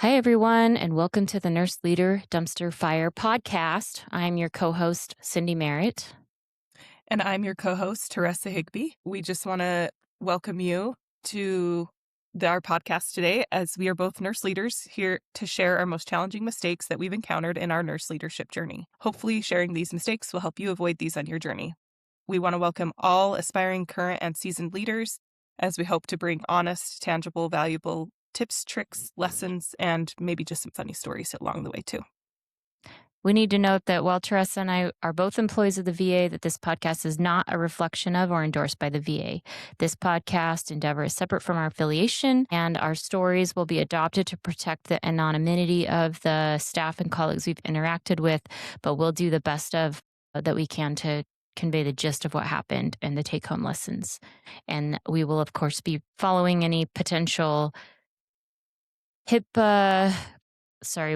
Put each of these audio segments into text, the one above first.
Hi, everyone, and welcome to the Nurse Leader Dumpster Fire podcast. I'm your co host, Cindy Merritt. And I'm your co-host, Taresa Higby. We just want to welcome you to our podcast today, as we are both nurse leaders here to share our most challenging mistakes that we've encountered in our nurse leadership journey. Hopefully, sharing these mistakes will help you avoid these on your journey. We want to welcome all aspiring current and seasoned leaders, as we hope to bring honest, tangible, valuable tips, tricks, lessons, and maybe just some funny stories along the way, too. We need to note that while Teresa and I are both employees of the VA, that this podcast is not a reflection of or endorsed by the VA. This podcast endeavor is separate from our affiliation, and our stories will be adopted to protect the anonymity of the staff and colleagues we've interacted with, but we'll do the best of that we can to convey the gist of what happened and the take-home lessons. And we will, of course, be following any potential HIPAA.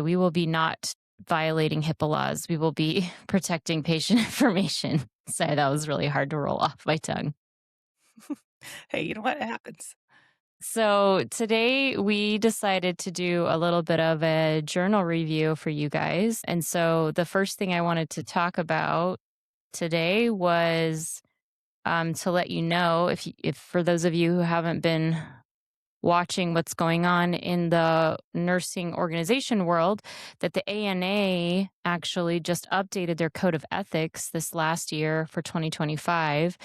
We will be not violating HIPAA laws. We will be protecting patient information. Sorry, that was really hard to roll off my tongue. Hey, you know what? It happens. So today we decided to do a little bit of a journal review for you guys. And so the first thing I wanted to talk about today was to let you know, if for those of you who haven't been watching what's going on in the nursing organization world, that the ANA actually just updated their code of ethics this last year for 2025,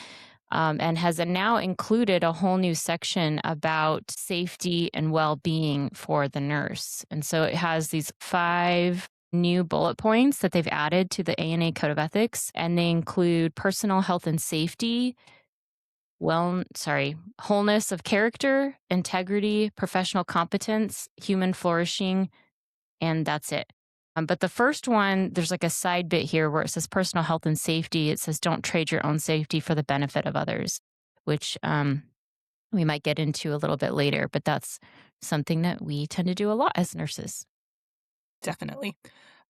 and has now included a whole new section about safety and well-being for the nurse. And so it has these 5 new bullet points that they've added to the ANA code of ethics, and they include personal health and safety, wholeness of character, integrity, professional competence, human flourishing, and that's it. But the first one, there's like a side bit here where it says personal health and safety. It says don't trade your own safety for the benefit of others, which we might get into a little bit later, but that's something that we tend to do a lot as nurses. Definitely.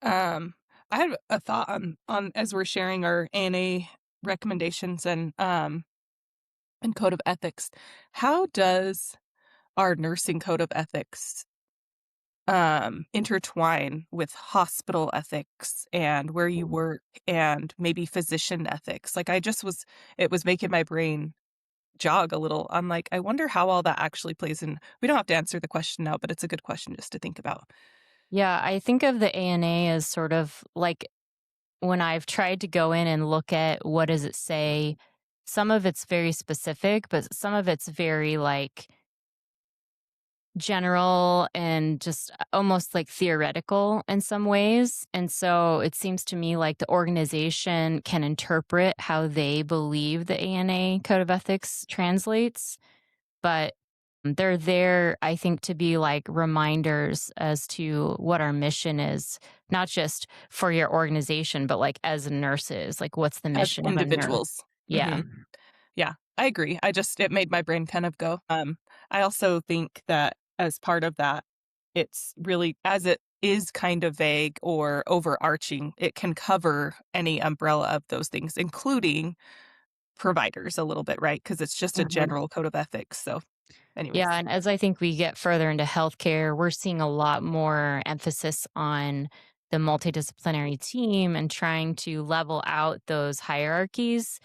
I have a thought on as we're sharing our ANA recommendations and code of ethics. How does our nursing code of ethics intertwine with hospital ethics and where you work and maybe physician ethics? Like it was making my brain jog a little. I'm like, I wonder how all that actually plays in. We don't have to answer the question now, but it's a good question just to think about. Yeah, I think of the ANA as sort of like when I've tried to go in and look at what does it say, some of it's very specific, but some of it's very like general and just almost like theoretical in some ways. And so it seems to me like the organization can interpret how they believe the ANA code of ethics translates, but they're there, I think, to be like reminders as to what our mission is, not just for your organization, but like as nurses, like what's the As mission of a nurse? individuals. Yeah. Mhm. Yeah, I agree. It made my brain kind of go. I also think that as part of that, it's really, as it is kind of vague or overarching, it can cover any umbrella of those things, including providers a little bit, right? Because it's just a Mhm. general code of ethics. So Yeah, anyways, and as I think we get further into healthcare, we're seeing a lot more emphasis on the multidisciplinary team and trying to level out those hierarchies.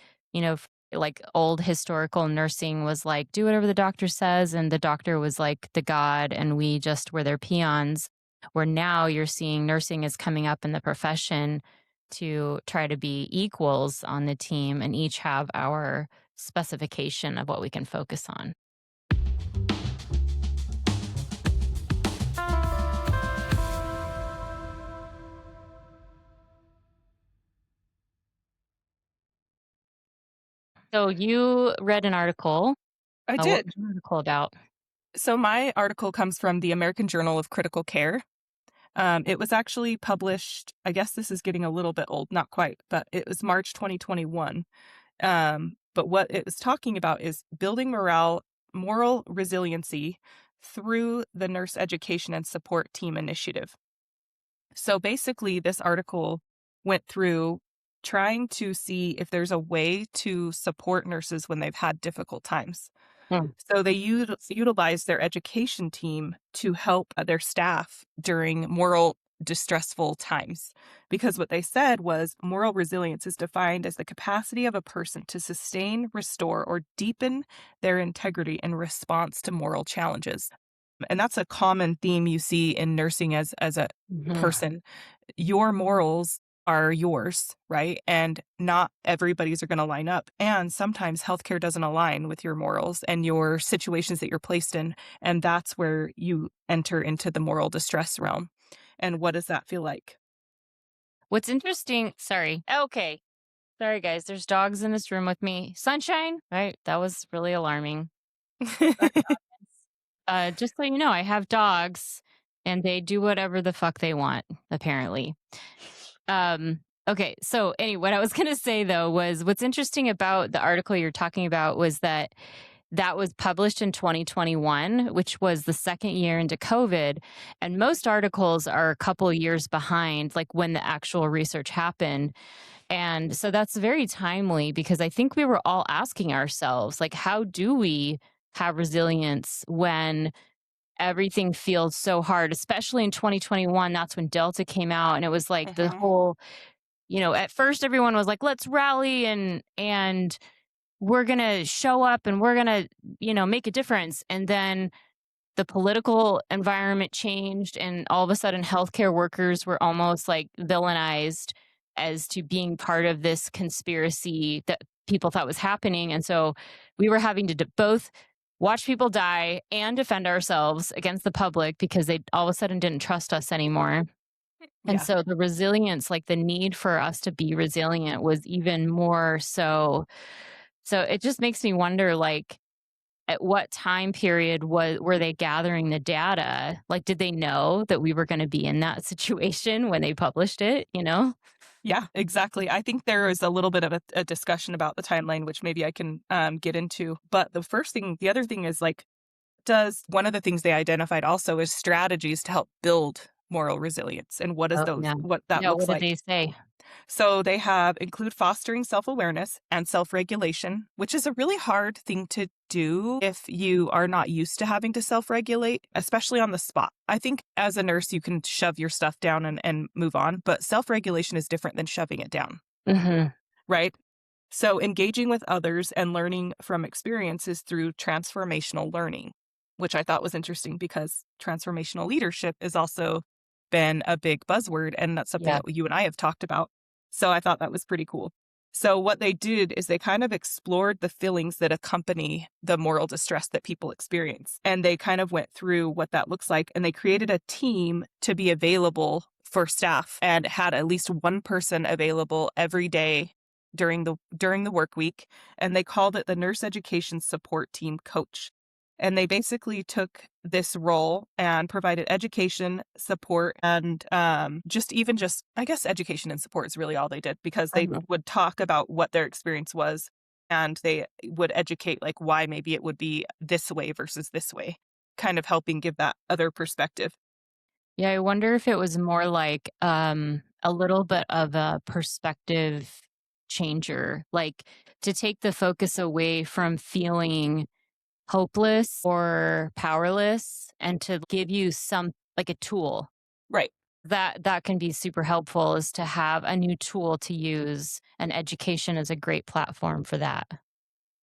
Like old historical nursing was like, do whatever the doctor says, and the doctor was like the god, and we just were their peons. Where now you're seeing nursing is coming up in the profession to try to be equals on the team and each have our specification of what we can focus on. So you read an article. I What did. was the article about? So my article comes from the American Journal of Critical Care. It was actually published, I guess this is getting a little bit old, not quite, but it was March 2021. But what it was talking about is building moral resiliency through the Nurse Education and Support Team Initiative. So basically, this article went through trying to see if there's a way to support nurses when they've had difficult times. Mm. So they utilize their education team to help their staff during moral distressful times. Because what they said was moral resilience is defined as the capacity of a person to sustain, restore, or deepen their integrity in response to moral challenges. And that's a common theme you see in nursing as a Mhm. person. Your morals are yours, right? And not everybody's are going to line up. And sometimes healthcare doesn't align with your morals and your situations that you're placed in. And that's where you enter into the moral distress realm. And what does that feel like? What's interesting, sorry. Okay. Sorry, guys. There's dogs in this room with me. Sunshine, right? That was really alarming. Sorry, audience. Just so you know, I have dogs and they do whatever the fuck they want, apparently. Okay. So, anyway, what I was going to say though was what's interesting about the article you're talking about was that that was published in 2021, which was the second year into COVID. And most articles are a couple years behind, like when the actual research happened. And so that's very timely because I think we were all asking ourselves, like, how do we have resilience when everything feels so hard, especially in 2021? That's when Delta came out. And it was like the Mhm. whole, at first everyone was like, let's rally and we're going to show up and we're going to, make a difference. And then the political environment changed and all of a sudden healthcare workers were almost like villainized as to being part of this conspiracy that people thought was happening. And so we were having to both watch people die and defend ourselves against the public because they all of a sudden didn't trust us anymore. And Yeah. so the resilience, like the need for us to be resilient was even more so. So it just makes me wonder, like, at what time period were they gathering the data? Like, did they know that we were gonna be in that situation when they published it, you know? Yeah, exactly. I think there is a little bit of a discussion about the timeline, which maybe I can get into. But the other thing is like, does one of the things they identified also is strategies to help build moral resilience and Oh, yeah. what that Yeah, looks what did like. they say? So they have include fostering self-awareness and self-regulation, which is a really hard thing to do if you are not used to having to self-regulate, especially on the spot. I think as a nurse, you can shove your stuff down and move on, but self-regulation is different than shoving it down, Mhm. right? So, engaging with others and learning from experiences through transformational learning, which I thought was interesting because transformational leadership has also been a big buzzword. And that's something Yeah. that you and I have talked about. So, I thought that was pretty cool. So, what they did is they kind of explored the feelings that accompany the moral distress that people experience. And they kind of went through what that looks like. And they created a team to be available for staff and had at least one person available every day during the work week, and they called it the Nurse Education Support Team Coach. And they basically took this role and provided education, support, and just I guess education and support is really all they did because they Mhm. would talk about what their experience was and they would educate like why maybe it would be this way versus this way, kind of helping give that other perspective. Yeah, I wonder if it was more like, a little bit of a perspective changer, like, to take the focus away from feeling hopeless or powerless and to give you some like a tool. Right. That can be super helpful is to have a new tool to use, and education is a great platform for that.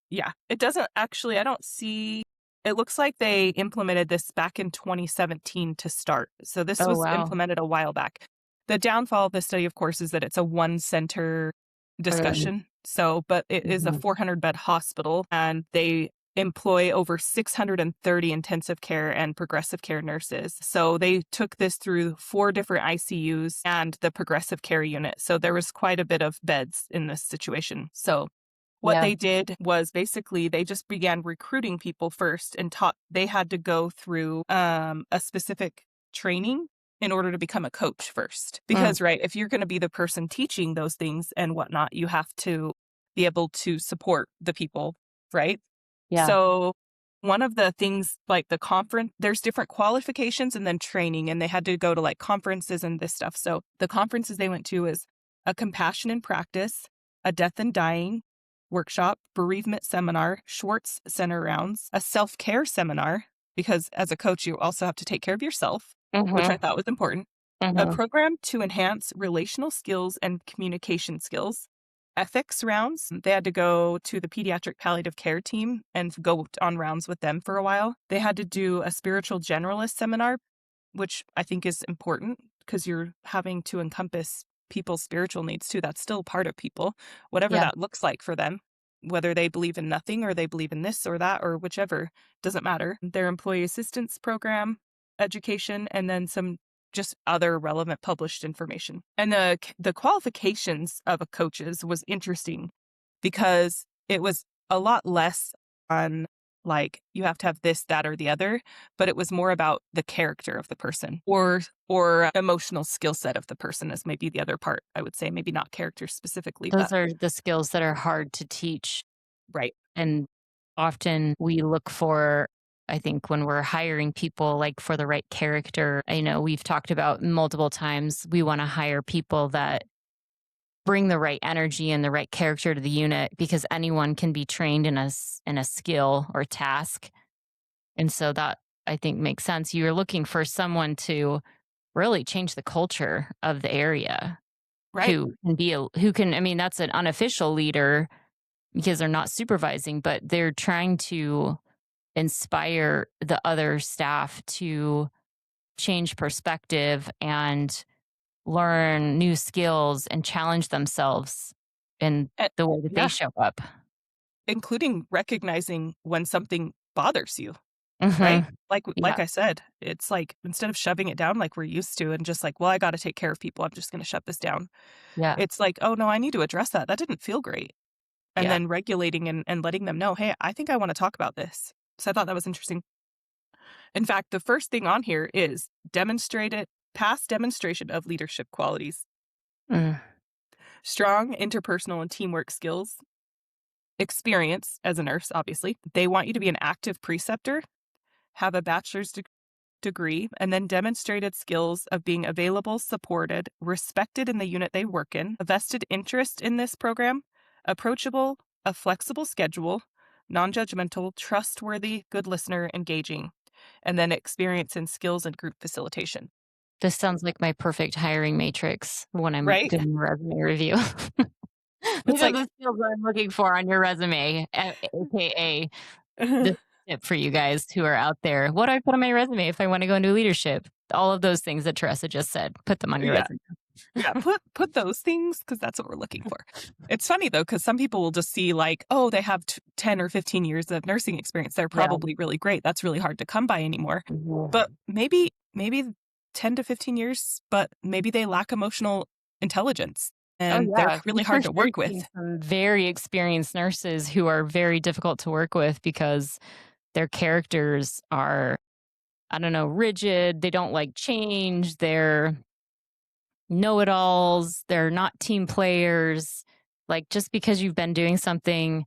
Yeah, it doesn't actually I don't see it looks like they implemented this back in 2017 to start. So this Oh, was wow. implemented a while back. The downfall of this study, of course, is that it's a one center Mm, discussion. So, but it is a mhm. 400-bed hospital and they employ over 630 intensive care and progressive care nurses. So they took this through 4 different ICUs and the progressive care unit. So there was quite a bit of beds in this situation. So what Yeah. they did was basically they just began recruiting people first and taught they had to go through a specific training in order to become a coach first. Mm, Because, right, if you're going to be the person teaching those things and whatnot, you have to be able to support the people, right? yeah. So, one of the things like the conference, there's different qualifications and then training, and they had to go to like conferences and this stuff. So, the conferences they went to is a compassion in practice, a death and dying, workshop, bereavement seminar, Schwartz Center rounds, a self-care seminar, because as a coach, you also have to take care of yourself, which I Mhm. thought was important, a Mhm. program to enhance relational skills and communication skills, ethics rounds. They had to go to the pediatric palliative care team and go on rounds with them for a while. They had to do a spiritual generalist seminar, which I think is important because you're having to encompass people's spiritual needs too. That's still part of people, whatever Yeah. that looks like for them, whether they believe in nothing or they believe in this or that or whichever, doesn't matter. Their employee assistance program, education, and then some just other relevant published information. And the qualifications of a coaches was interesting because it was a lot less on like you have to have this, that, or the other, but it was more about the character of the person or emotional skill set of the person is maybe the other part. I would say maybe not character specifically, Those but are the skills that are hard to teach, right. and often we look for, I think, when we're hiring people, like, for the right character. I know we've talked about multiple times, we wanna hire people that bring the right energy and the right character to the unit because anyone can be trained in a skill or task, and so that, I think, makes sense. You're looking for someone to really change the culture of the area, Right. who can, I mean, that's an unofficial leader because they're not supervising, but they're trying to inspire the other staff to change perspective and learn new skills and challenge themselves in Eh, the way that they yeah, show up. including recognizing when something bothers you, right? Mhm. Like Yeah, I said, it's like instead of shoving it down like we're used to and just like, well, I got to take care of people, I'm just going to shut this down. yeah, It's like, oh no, I need to address that. That didn't feel great. And yeah. then regulating and letting them know, hey, I think I want to talk about this. So I thought that was interesting. In fact, the first thing on here is demonstrated past demonstration of leadership qualities, Mm. strong interpersonal and teamwork skills, experience as a nurse, obviously. They want you to be an active preceptor, have a degree, and then demonstrated skills of being available, supported, respected in the unit they work in, a vested interest in this program, approachable, a flexible schedule, non judgmental, trustworthy, good listener, engaging, and then experience in skills and group facilitation. This sounds like my perfect hiring matrix when I'm Right? doing a resume review. These It's are like, the skills that I'm looking for on your resume, AKA this tip for you guys who are out there. What do I put on my resume if I wanna go into leadership? All of those things that Teresa just said, put them on your yeah. resume. Yeah, put those things because that's what we're looking for. It's funny though, because some people will just see like, oh, they have 10 or 15 years of nursing experience. They're Yeah. probably really great. That's really hard to come by anymore. But Mhm. maybe 10 to 15 years, but maybe they lack emotional intelligence Oh, and they're yeah. really We've for hard to sure work with. seen some very experienced nurses who are very difficult to work with because their characters are, I don't know, rigid, they don't like change, they're know-it-alls, they're not team players. Like, just because you've been doing something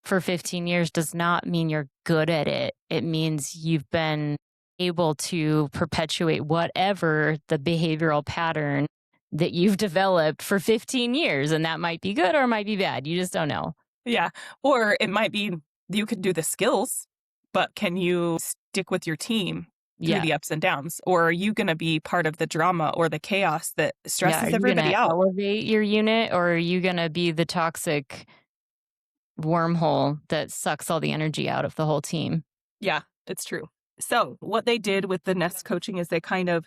for 15 years does not mean you're good at it. It means you've been able to perpetuate whatever the behavioral pattern that you've developed for 15 years. And that might be good or it might be bad. You just don't know. Yeah. Or it might be you can do the skills, but can you stick with your team through Yeah. the ups and downs? Or are you going to be part of the drama or the chaos that Yeah. Are stresses you going everybody to out? elevate your unit or are you going to be the toxic wormhole that sucks all the energy out of the whole team? Yeah, it's true. So, what they did with the Nest coaching is they kind of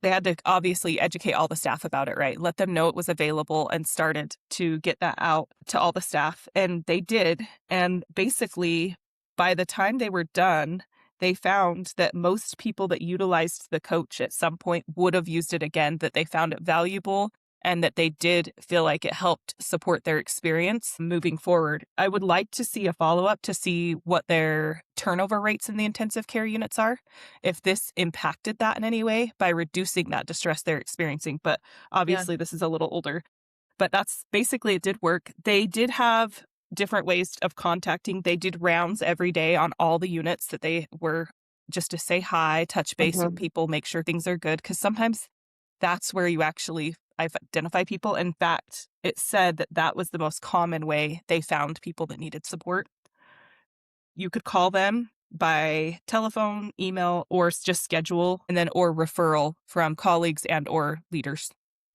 they had to obviously educate all the staff about it, right? Let them know it was available and started to get that out to all the staff. And they did. And basically, by the time they were done, they found that most people that utilized the coach at some point would have used it again, that they found it valuable and that they did feel like it helped support their experience moving forward. I would like to see a follow up to see what their turnover rates in the intensive care units are, if this impacted that in any way by reducing that distress they're experiencing. But Yeah. obviously, this is a little older. But that's basically it did work. They did have different ways of contacting. They did rounds every day on all the units that they were just to say hi, touch base with Mhm. people, make sure things are good. Because sometimes that's where you actually identify people. In fact, it said that that was the most common way they found people that needed support. You could call them by telephone, email, or just schedule, and then or referral from colleagues and or leaders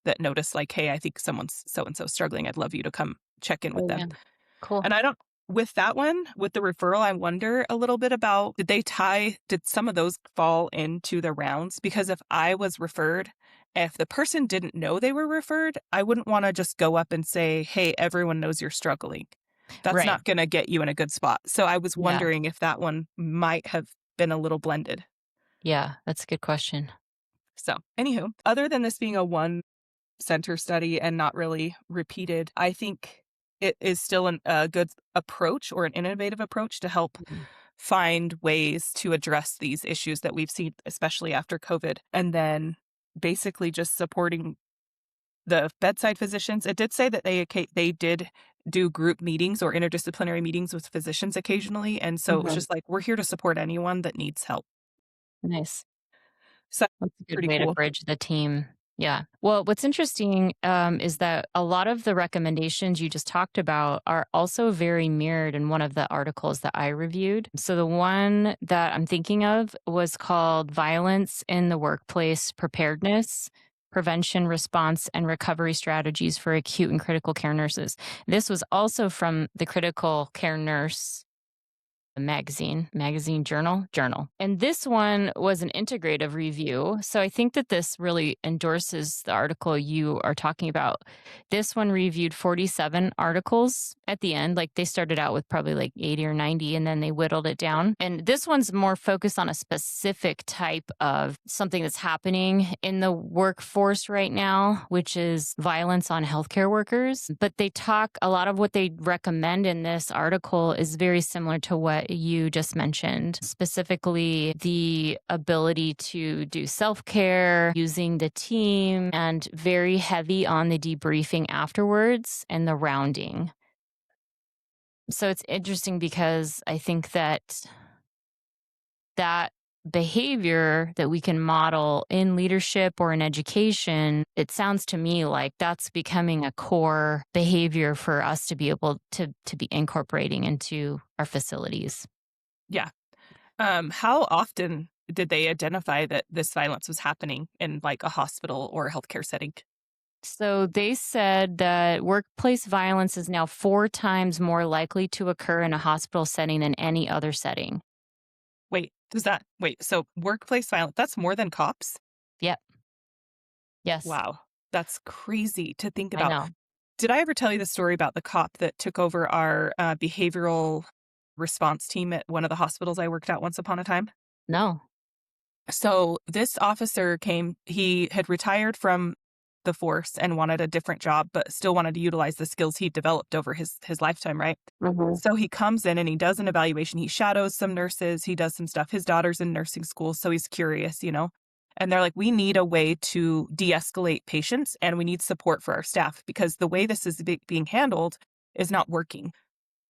that notice like, hey, I think someone's so and so struggling. I'd love you to come check in with Oh, them. yeah. Cool. And I don't with that one, with the referral, I wonder a little bit about did some of those fall into the rounds? Because if I was referred, if the person didn't know they were referred, I wouldn't want to just go up and say, hey, everyone knows you're struggling. That's Right. not going to get you in a good spot. So I was Yeah. wondering if that one might have been a little blended. Yeah. That's a good question. So, anywho, other than this being a one center study and not really repeated, I think it is still a good approach or an innovative approach to help Mhm. find ways to address these issues that we've seen, especially after COVID. And then basically just supporting the bedside physicians. It did say that they did do group meetings or interdisciplinary meetings with physicians occasionally. And so it was Mhm. just like, we're here to support anyone that needs help. Nice. So That's a good pretty way to cool. bridge the team. Yeah. Well, what's interesting is that a lot of the recommendations you just talked about are also very mirrored in one of the articles that I reviewed. So the one that I'm thinking of was called Violence in the Workplace Preparedness. Prevention, response, and recovery strategies for acute and critical care nurses. This was also from the Critical Care Nurse magazine journal, and this one was an integrative review, so I think that this really endorses the article you are talking about. This one reviewed 47 articles at the end. Like, they started out with probably like 80 or 90, and then they whittled it down, and this one's more focused on a specific type of something that's happening in the workforce right now, which is violence on healthcare workers. But they talk a lot of what they recommend in this article is very similar to what you just mentioned, specifically the ability to do self care, using the team, and very heavy on the debriefing afterwards and the rounding. So it's interesting because I think that behavior that we can model in leadership or in education, it sounds to me like that's becoming a core behavior for us to be able to be incorporating into our facilities. Yeah. How often did they identify that this violence was happening in like a hospital or a healthcare setting? So they said that workplace violence is now 4 times more likely to occur in a hospital setting than any other setting. So workplace violence, that's more than cops? Yep. Yes. Wow. That's crazy to think I about. know. Did I ever tell you the story about the cop that took over our behavioral response team at one of the hospitals I worked at once upon a time? No. So this officer he had retired from the force and wanted a different job, but still wanted to utilize the skills he developed over his lifetime, right? Mhm. So he comes in and he does an evaluation. He shadows some nurses, he does some stuff. His daughter's in nursing school, so he's curious, you know? And they're like, we need a way to de escalate patients and we need support for our staff because the way this is being handled is not working.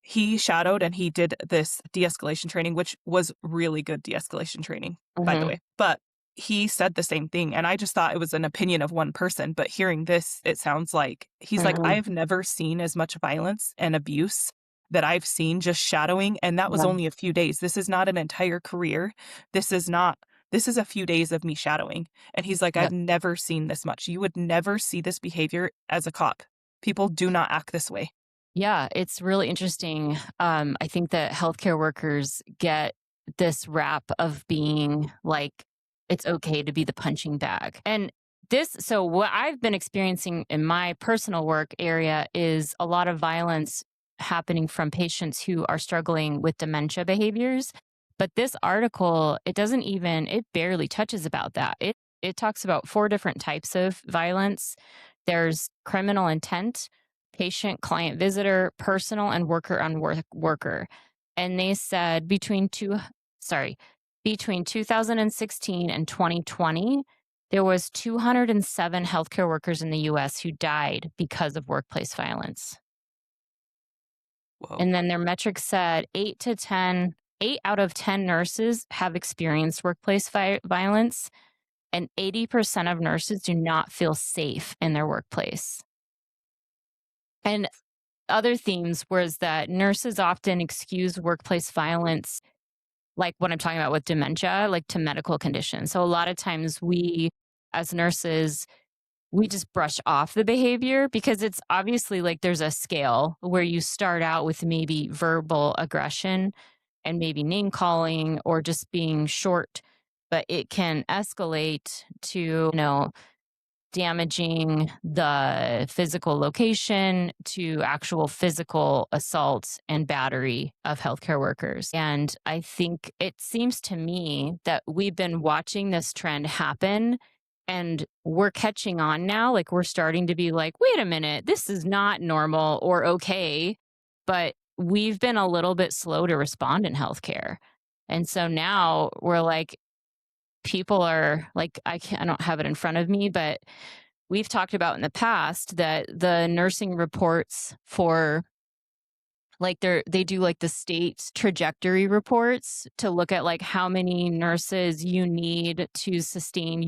He shadowed and he did this de-escalation training, which was really good de-escalation training, by the Mhm. way. But he said the same thing, and I just thought it was an opinion of one person, but hearing this, it sounds like he's like, Mhm. "I've never seen as much violence and abuse that I've seen just shadowing, and that was Yeah. only a few days. This is not an entire career. This is not this is a few days of me shadowing." And he's like, "I've Yep. never seen this much. You would never see this behavior as a cop. People do not act this way." Yeah, it's really interesting. I think that healthcare workers get this rap of being like, it's okay to be the punching bag. And so what I've been experiencing in my personal work area is a lot of violence happening from patients who are struggling with dementia behaviors. But this article, it barely touches about that. It talks about 4 different types of violence. There's criminal intent, patient, client, visitor, personal, and worker on worker. And they said between 2016 and 2020, there was 207 healthcare workers in the US who died because of workplace violence. Whoa. And then their metrics said 8 out of 10 nurses have experienced workplace violence. and 80% of nurses do not feel safe in their workplace. And other themes was that nurses often excuse workplace violence, like what I'm talking about with dementia, like to medical conditions. So a lot of times we, as nurses, we just brush off the behavior because it's obviously like there's a scale where you start out with maybe verbal aggression and maybe name calling or just being short, but it can escalate to, damaging the physical location to actual physical assault and battery of healthcare workers. And I think it seems to me that we've been watching this trend happen and we're catching on now. Like we're starting to be like, wait a minute, this is not normal or okay. But we've been a little bit slow to respond in healthcare. And so now we're like, people are like, I don't have it in front of me, but we've talked about in the past that the nursing reports for like they do like the state trajectory reports to look at like how many nurses you need to sustain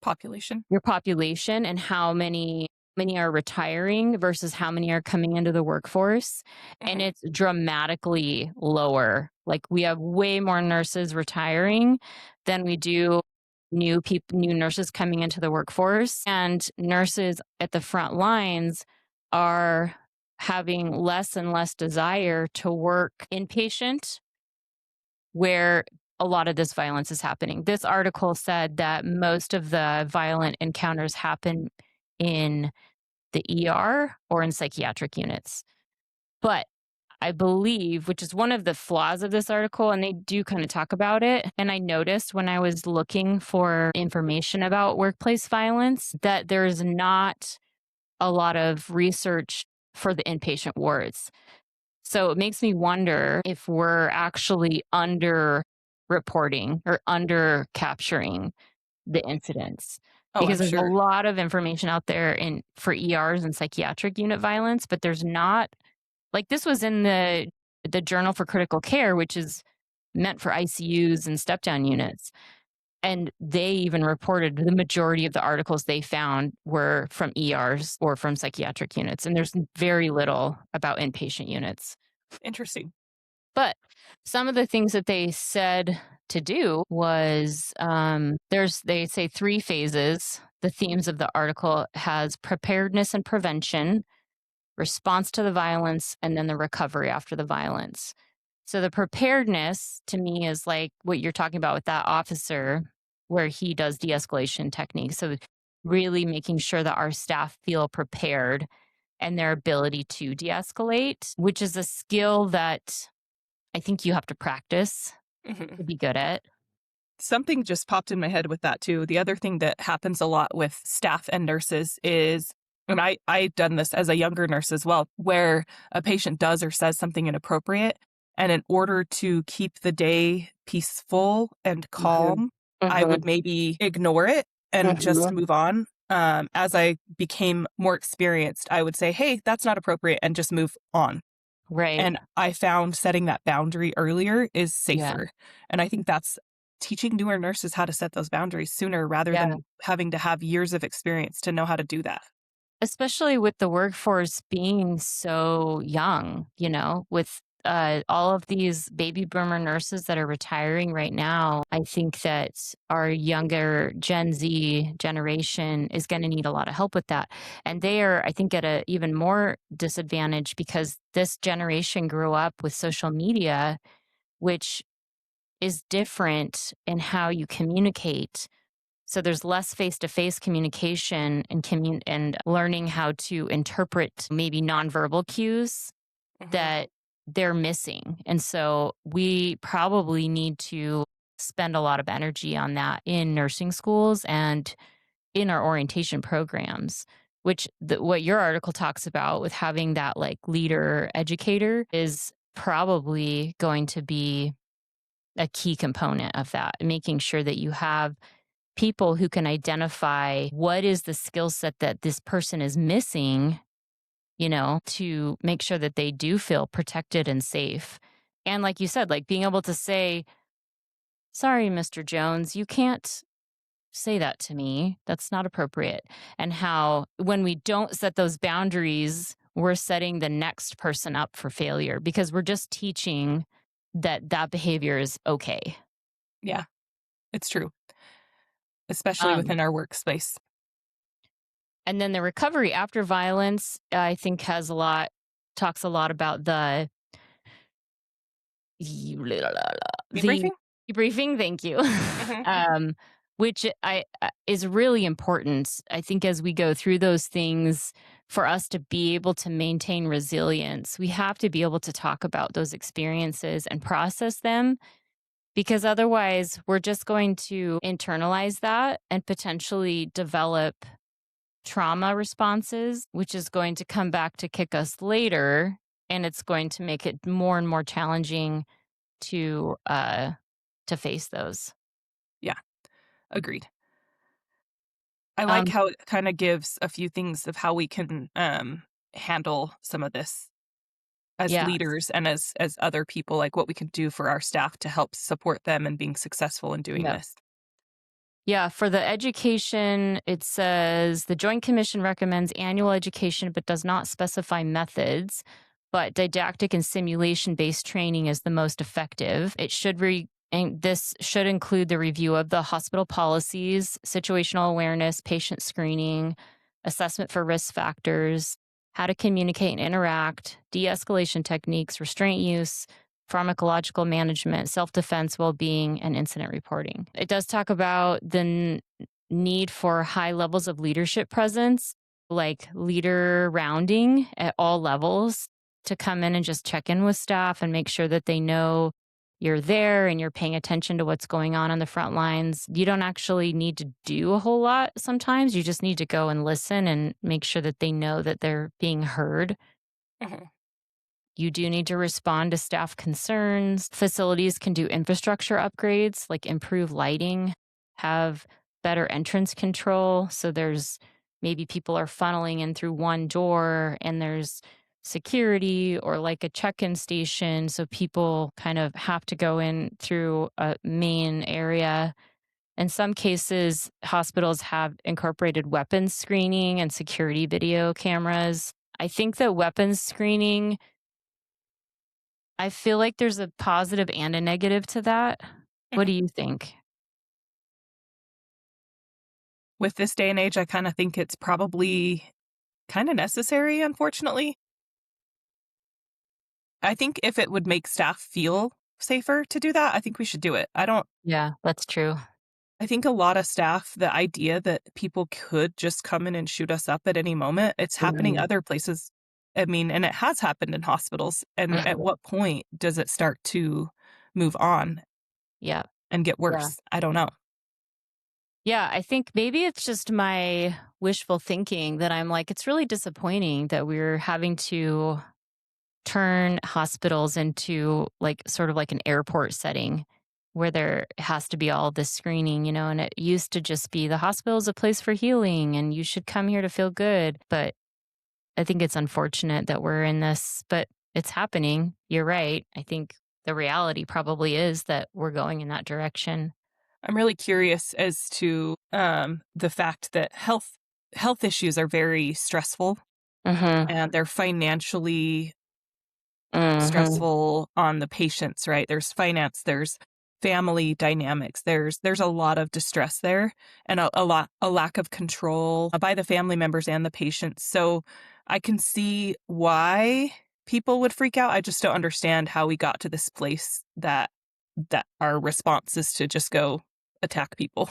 Population. your population and how many are retiring versus how many are coming into the workforce, and Mhm. it's dramatically lower. Like we have way more nurses retiring than we do new nurses coming into the workforce, and nurses at the front lines are having less and less desire to work inpatient where a lot of this violence is happening. This article said that most of the violent encounters happen in the ER or in psychiatric units. But I believe, which is one of the flaws of this article, and they do kind of talk about it. And I noticed when I was looking for information about workplace violence that there's not a lot of research for the inpatient wards. So it makes me wonder if we're actually under reporting or under capturing the incidents Oh, because I'm there's a sure. lot of information out there in for ERs and psychiatric unit violence, but there's not like this was in the Journal for Critical Care, which is meant for ICUs and step down units. And they even reported the majority of the articles they found were from ERs or from psychiatric units. And there's very little about inpatient units. Interesting. But some of the things that they said to do was they say three phases. The themes of the article has preparedness and prevention, response to the violence, and then the recovery after the violence. So the preparedness to me is like what you're talking about with that officer where he does de-escalation techniques. So really making sure that our staff feel prepared and their ability to de-escalate, which is a skill that I think you have to practice Mhm. to be good at. Something just popped in my head with that too. The other thing that happens a lot with staff and nurses is, and I've done this as a younger nurse as well, where a patient does or says something inappropriate. And in order to keep the day peaceful and Mhm. calm, I would Mhm. maybe ignore it and just Mhm. move on. As I became more experienced, I would say, hey, that's not appropriate, and just move on. Right. And I found setting that boundary earlier is Yeah. safer. And I think that's teaching newer nurses how to set those boundaries sooner rather Yeah. than having to have years of experience to know how to do that. Especially with the workforce being so young, with all of these baby boomer nurses that are retiring right now, I think that our younger Gen Z generation is going to need a lot of help with that. And they are, I think, at a even more disadvantage because this generation grew up with social media, which is different in how you communicate. So there's less face-to-face communication and and learning how to interpret maybe nonverbal cues Mhm. that they're missing. And so we probably need to spend a lot of energy on that in nursing schools and in our orientation programs, which what your article talks about with having that like leader educator is probably going to be a key component of that, making sure that you have people who can identify what is the skill set that this person is missing, to make sure that they do feel protected and safe. And like you said, like being able to say, sorry, Mr. Jones, you can't say that to me. That's not appropriate. And how when we don't set those boundaries, we're setting the next person up for failure because we're just teaching that that behavior is okay. Yeah, it's true, especially Um, within our workspace. and then the recovery after violence, I think talks a lot about the Debriefing? debriefing, thank you. Mhm, um, which is really important. I think as we go through those things, for us to be able to maintain resilience, we have to be able to talk about those experiences and process them because otherwise we're just going to internalize that and potentially develop trauma responses, which is going to come back to kick us later. And it's going to make it more and more challenging to face those. yeah, agreed. I like Um, how it kinda gives a few things of how we can, handle some of this as yeah, leaders and as other people, like, what we can do for our staff to help support them in being successful in doing yeah. this. Yeah, for the education, it says the Joint Commission recommends annual education but does not specify methods, but didactic and simulation based training is the most effective. And this should include the review of the hospital policies, situational awareness, patient screening, assessment for risk factors, how to communicate and interact, de escalation techniques, restraint use, pharmacological management, self defense, well being, and incident reporting. It does talk about the need for high levels of leadership presence, like leader rounding at all levels to come in and just check in with staff and make sure that they know you're there and you're paying attention to what's going on the front lines. You don't actually need to do a whole lot sometimes. You just need to go and listen and make sure that they know that they're being heard. Mhm, You do need to respond to staff concerns. Facilities can do infrastructure upgrades like improve lighting, have better entrance control. So there's maybe people are funneling in through one door and there's security or like a check in station. So people kind of have to go in through a main area. In some cases, hospitals have incorporated weapons screening and security video cameras. I think that weapons screening I feel like there's a positive and a negative to that. What mhm. do you think? With this day and age, I kinda think it's probably kinda necessary, unfortunately. I think if it would make staff feel safer to do that, I think we should do it. Yeah, that's true. I think a lot of staff, the idea that people could just come in and shoot us up at any moment, it's happening Mhm, other places. I mean, and it has happened in hospitals. And at mhm. what point does it start to move on Yeah, and get yeah. worse? I don't know. Yeah, I think maybe it's just my wishful thinking that I'm like, it's really disappointing that we're having to turn hospitals into like sort of like an airport setting where there has to be all this screening, and it used to just be the hospital is a place for healing and you should come here to feel good. But I think it's unfortunate that we're in this, but it's happening. You're right. I think the reality probably is that we're going in that direction. I'm really curious as to the fact that health issues are very stressful Mhm. and they're financially Mhm. stressful on the patients, right? There's finance, there's family dynamics, there's a lot of distress there and a lack of control by the family members and the patients. So I can see why people would freak out. I just don't understand how we got to this place that our response is to just go attack people.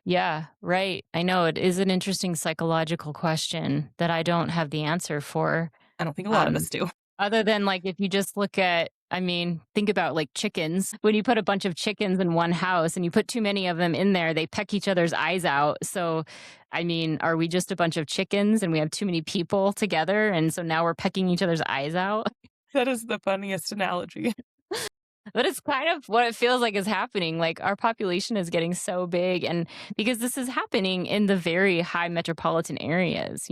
Yeah, right. I know it is an interesting psychological question that I don't have the answer for. I don't think a lot of Um, us do. Other than like if you just look at, I mean, think about like chickens. When you put a bunch of chickens in one house and you put too many of them in there, they peck each other's eyes out. So, I mean, are we just a bunch of chickens and we have too many people together? And so now we're pecking each other's eyes out? That is the funniest analogy. But it's kind of what it feels like is happening. Like our population is getting so big. And because this is happening in the very high metropolitan areas,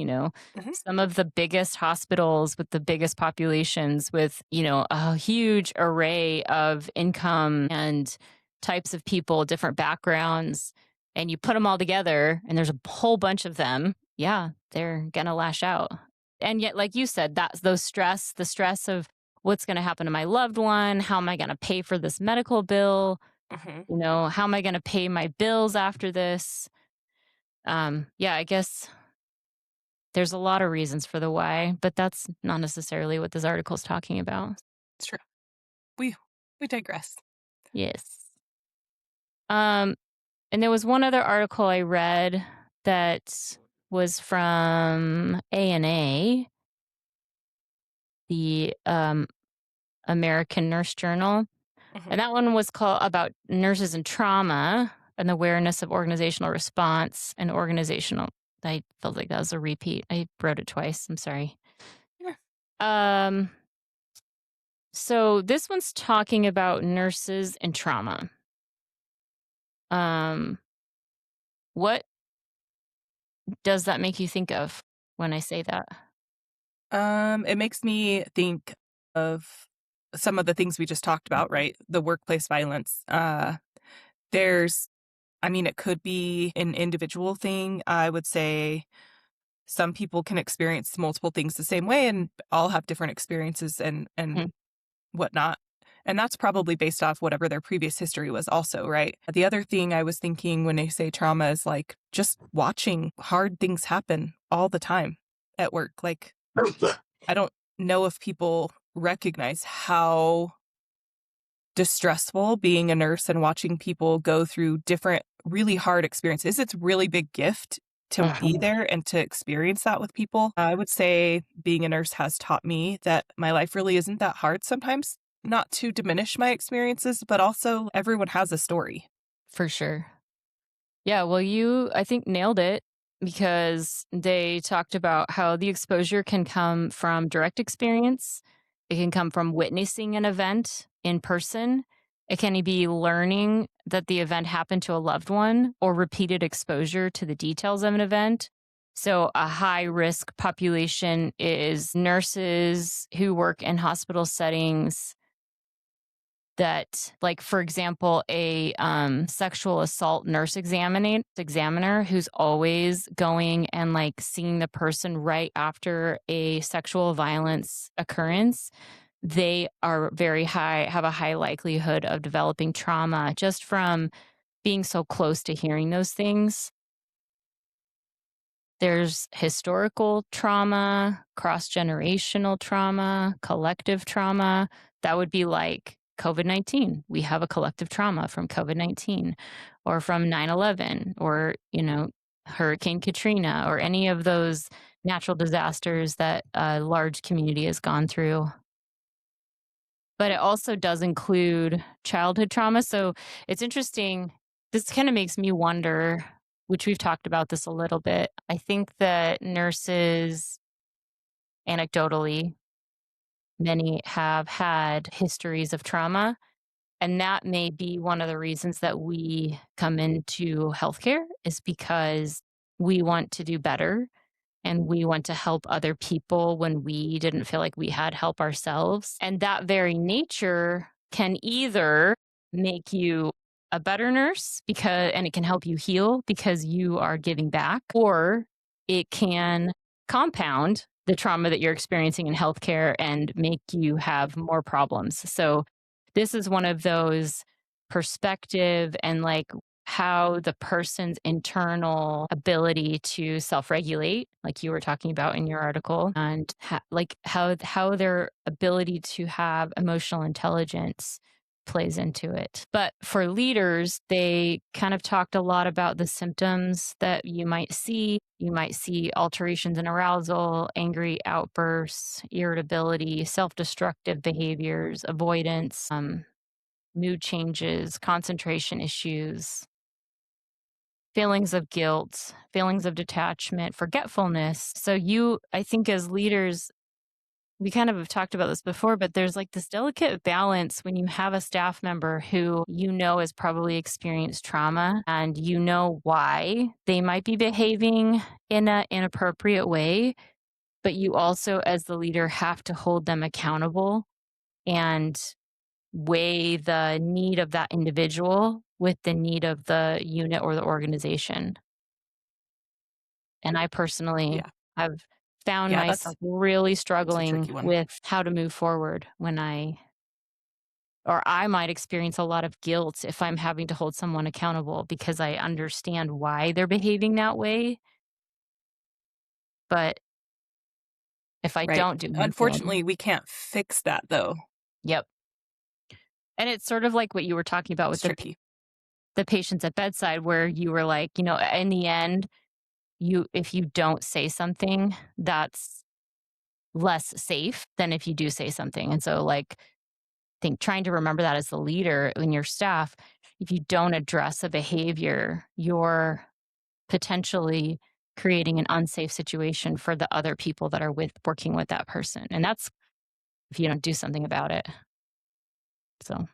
Mhm. some of the biggest hospitals with the biggest populations with, a huge array of income and types of people, different backgrounds. and you put them all together and there's a whole bunch of them, yeah, they're going to lash out. And yet, like you said, that's the stress of what's going to happen to my loved one. How am I going to pay for this medical bill? Mhm. How am I going to pay my bills after this? Yeah, I guess there's a lot of reasons for the why, but that's not necessarily what this article is talking about. It's true. We we digress. Yes. Um, and there was one other article I read that was from ANA, the American Nurse Journal, and Mhm. that one was called about nurses and trauma and awareness of organizational response and organizational. I felt like that was a repeat. I wrote it twice. I'm sorry. Yeah. Um, so this one's talking about nurses and trauma. Um, what does that make you think of when I say that? It makes me think of some of the things we just talked about, right? The workplace violence. There's I mean, it could be an individual thing. I would say some people can experience multiple things the same way and all have different experiences and Mhm, whatnot. And that's probably based off whatever their previous history was also, right? The other thing I was thinking when they say trauma is like just watching hard things happen all the time at work. Like I don't know if people recognize how distressful being a nurse and watching people go through different really hard experiences. It's a really big gift to be mhm. there and to experience that with people. I would say being a nurse has taught me that my life really isn't that hard sometimes. Not to diminish my experiences, but also everyone has a story. For sure. Yeah, well, you, I think, nailed it because they talked about how the exposure can come from direct experience. It can come from witnessing an event in person. It can be learning that the event happened to a loved one or repeated exposure to the details of an event. So, a high risk population is nurses who work in hospital settings that, like, for example, a sexual assault examiner who's always going and like seeing the person right after a sexual violence occurrence, they are very high have a high likelihood of developing trauma just from being so close to hearing those things. There's historical trauma, cross generational trauma, collective trauma. That would be like COVID-19. We have a collective trauma from COVID-19 or from 9/11 or, Hurricane Katrina or any of those natural disasters that a large community has gone through. But it also does include childhood trauma. So it's interesting. This kind of makes me wonder, which we've talked about this a little bit. I think that nurses, anecdotally, many have had histories of trauma. And that may be one of the reasons that we come into healthcare is because we want to do better and we want to help other people when we didn't feel like we had help ourselves. And that very nature can either make you a better nurse and it can help you heal because you are giving back, or it can compound the trauma that you're experiencing in healthcare and make you have more problems. So this is one of those perspective and like how the person's internal ability to self-regulate, like you were talking about in your article, and like how their ability to have emotional intelligence plays into it. But for leaders, they kind of talked a lot about the symptoms that you might see. You might see alterations in arousal, angry outbursts, irritability, self-destructive behaviors, avoidance, mood changes, concentration issues, feelings of guilt, feelings of detachment, forgetfulness. So I think as leaders, we kind of have talked about this before, but there's like this delicate balance when you have a staff member who has probably experienced trauma and you know why they might be behaving in an inappropriate way, but you also as the leader have to hold them accountable and weigh the need of that individual with the need of the unit or the organization. And I personally Yeah. have found Yeah, myself really that's a struggling tricky one. with how to move forward when I might experience a lot of guilt if I'm having to hold someone accountable because I understand why they're behaving that way. But if I Right. don't do anything, Unfortunately, we can't fix that though. yep. And it's sort of like what you were talking about with It's tricky. the patients at bedside where you were like, in the end, if you don't say something, that's less safe than if you do say something. And so like think trying to remember that as the leader in your staff, if you don't address a behavior, you're potentially creating an unsafe situation for the other people that are working with that person. And that's if you don't do something about it. So,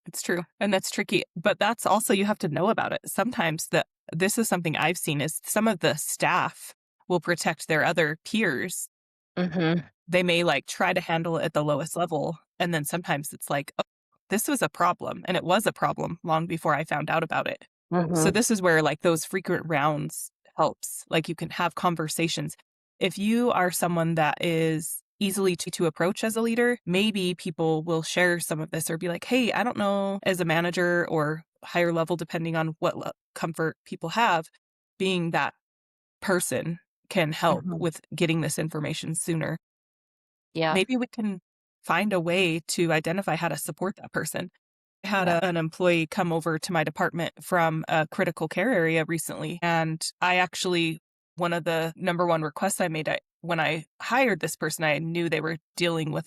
It's true. And that's tricky. But that's also you have to know about it. Sometimes this is something I've seen is some of the staff will protect their other peers. mhm, They may like try to handle it at the lowest level. And then sometimes it's like, oh, this was a problem. And it was a problem long before I found out about it. So mhm, this is where like those frequent rounds helps. Like you can have conversations. If you are someone that is easily to approach as a leader, maybe people will share some of this or be like, hey, I don't know, as a manager or higher level, depending on what comfort people have, being that person can help mhm. with getting this information sooner. Yeah, Maybe we can find a way to identify how to support that person. I had yeah. an employee come over to my department from a critical care area recently. And I actually, one of the number one requests I made when I hired this person, I knew they were dealing with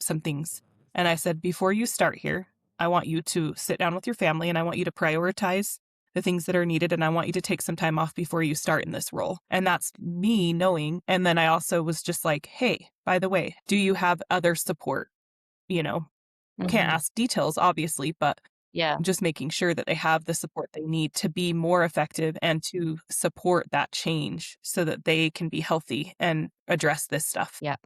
some things. And I said, before you start here, I want you to sit down with your family and I want you to prioritize the things that are needed. And I want you to take some time off before you start in this role. And that's me knowing. And then I also was just like, hey, by the way, do you have other support? You know, can't Mhm. ask details, obviously, but Yeah, just making sure that they have the support they need to be more effective and to support that change so that they can be healthy and address this stuff. yeah.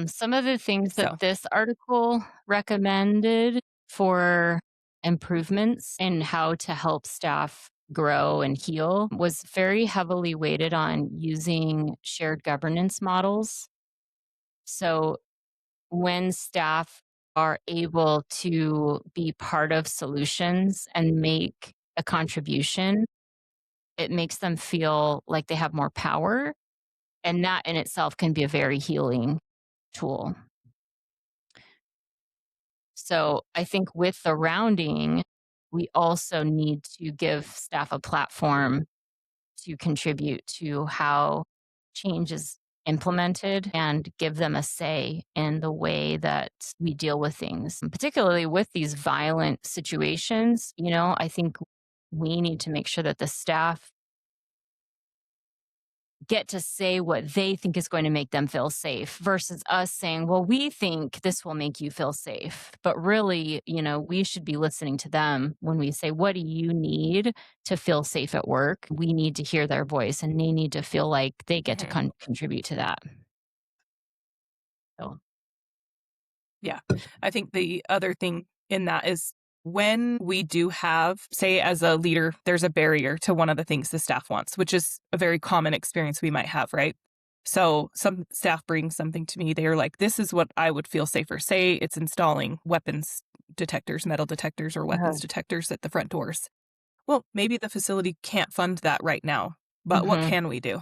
Some of the things So, that this article recommended for improvements in how to help staff grow and heal was very heavily weighted on using shared governance models. So, when staff are able to be part of solutions and make a contribution, it makes them feel like they have more power. And that in itself can be a very healing tool. So I think with the rounding, we also need to give staff a platform to contribute to how change is implemented and give them a say in the way that we deal with things. And particularly with these violent situations, I think we need to make sure that the staff get to say what they think is going to make them feel safe versus us saying, well, we think this will make you feel safe. But really, we should be listening to them when we say, what do you need to feel safe at work? We need to hear their voice and they need to feel like they get to mhm. contribute to that. So, Yeah. I think the other thing in that is when we do have, say, as a leader, there's a barrier to one of the things the staff wants, which is a very common experience we might have, right? So some staff bring something to me. They're like, this is what I would feel safer. Say it's installing weapons detectors, metal detectors, or weapons detectors at the front doors. Well, maybe the facility can't fund that right now, but what hmm can we do?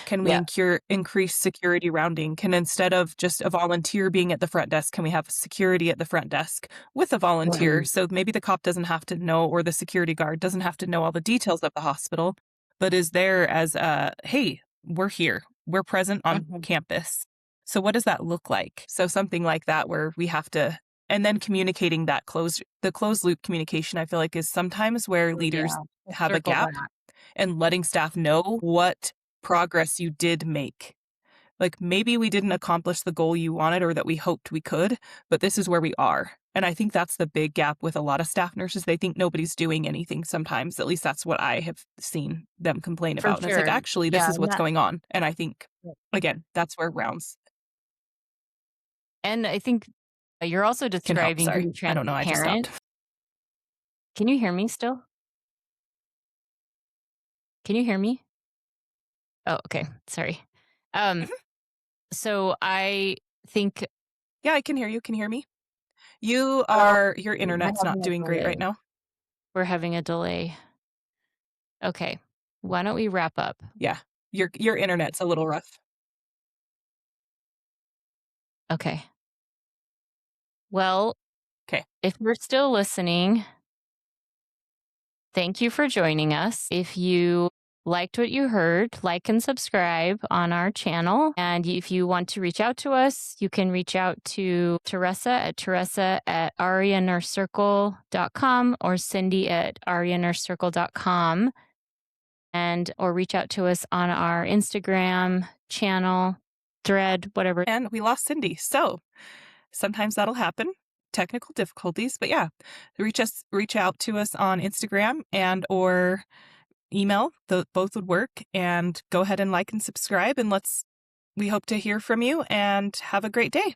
Can we yeah, increase security rounding? Can instead of just a volunteer being at the front desk, can we have security at the front desk with a volunteer? hmm So maybe the cop doesn't have to know, or the security guard doesn't have to know all the details of the hospital, but is there as a, hey, we're here. We're present on hmm campus. So what does that look like? So something like that where we have to, and then communicating the closed loop communication, I feel like is sometimes where leaders yeah, we'll have a circle gap back. and letting staff know what progress you did make. Like maybe we didn't accomplish the goal you wanted or that we hoped we could, but this is where we are. And I think that's the big gap with a lot of staff nurses. They think nobody's doing anything sometimes. At least that's what I have seen them complain For about. And it's like, sure. actually, this Yeah. is what's going on. And I think, again, that's where rounds. And I think You're also Can help. describing Sorry. being I don't know. I just transparent. stopped. Can you hear me still? Can you hear me? Oh, okay. Sorry. Um, Mhm. so I think Yeah, I can hear you. Can you hear me? well, Your we're internet's not having a doing great right delay. now. We're having a delay. Okay. Why don't we wrap up? Yeah. Your internet's a little rough. Okay. Well, Okay. if you're still listening, thank you for joining us. If you liked what you heard, like and subscribe on our channel. And if you want to reach out to us, you can reach out to Teresa at arianursecircle.com or Cindy at arianursecircle.com, and or reach out to us on our Instagram channel, thread, whatever. And we lost Cindy. So sometimes that'll happen. Technical difficulties. But yeah, reach out to us on Instagram and or email. Both would work. And go ahead and like and subscribe. And we hope to hear from you and have a great day.